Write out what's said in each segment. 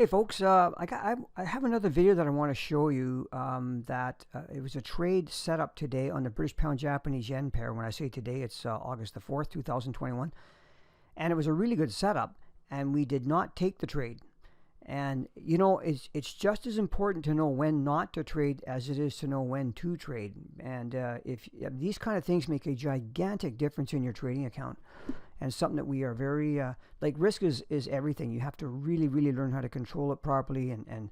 Hey folks, I have another video that I want to show you it was a trade set up today on the British pound Japanese yen pair. When I say today, it's August the 4th, 2021. And it was a really good setup, and we did not take the trade. And you know, it's just as important to know when not to trade as it is to know when to trade. And if these kind of things make a gigantic difference in your trading account, and something that we are very like, risk is everything. You have to really learn how to control it properly, and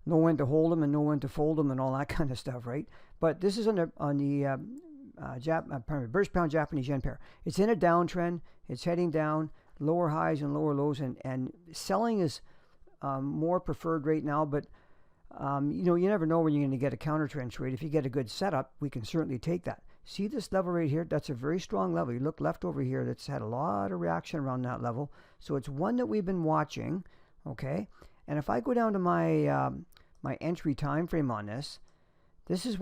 know when to hold them and know when to fold them and all that kind of stuff, right? But this is on the British pound Japanese yen pair. It's in a downtrend. It's heading down, lower highs and lower lows, and selling is more preferred right now. But you know, you never know when you're going to get a counter trend trade. If you get a good setup, we can certainly take that. See this level right here? That's a very strong level. You look left over here, that's had a lot of reaction around that level. So it's one that we've been watching, okay? And if I go down to my my entry time frame on this, this is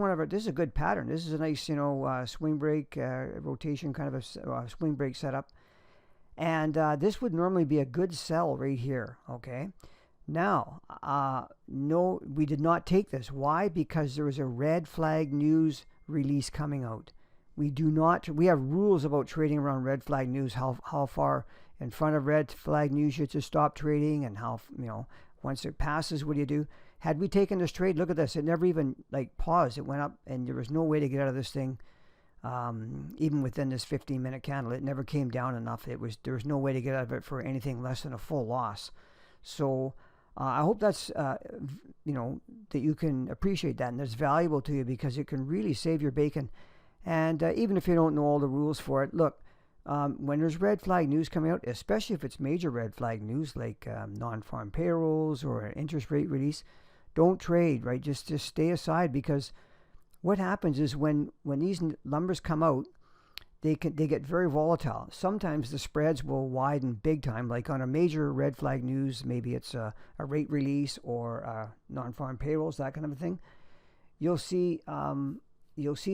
a good pattern. This is a nice, you know, swing break rotation, kind of a swing break setup. And this would normally be a good sell right here, okay? Now, no, we did not take this. Why? Because there was a red flag news release coming out. We have rules about trading around red flag news, how far in front of red flag news you should stop trading, and how, you know, once it passes, what do you do? Had we taken this trade, look at this, it never even like paused. It went up, and there was no way to get out of this thing. Even within this 15-minute candle, it never came down enough. There was no way to get out of it for anything less than a full loss. So I hope that's you know, that you can appreciate that, and that's valuable to you, because it can really save your bacon. And even if you don't know all the rules for it, look, when there's red flag news coming out, especially if it's major red flag news like non-farm payrolls or an interest rate release, don't trade, right? Just stay aside, because what happens is when these numbers come out, they get very volatile. Sometimes the spreads will widen big time, like on a major red flag news. Maybe it's a rate release or non-farm payrolls, that kind of a thing. You'll see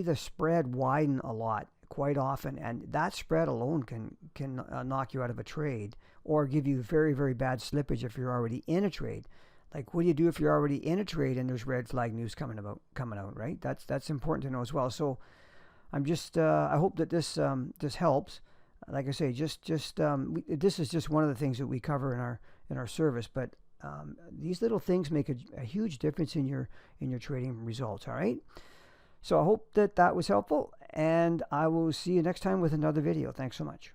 the spread widen a lot quite often, and that spread alone can knock you out of a trade, or give you very bad slippage if you're already in a trade. Like, what do you do if you're already in a trade and there's red flag news coming out, right? That's important to know as well. So I'm just I hope that this helps. Like I say, this is just one of the things that we cover in our service, but these little things make a huge difference in your trading results. All right. So I hope that was helpful, and I will see you next time with another video. Thanks so much.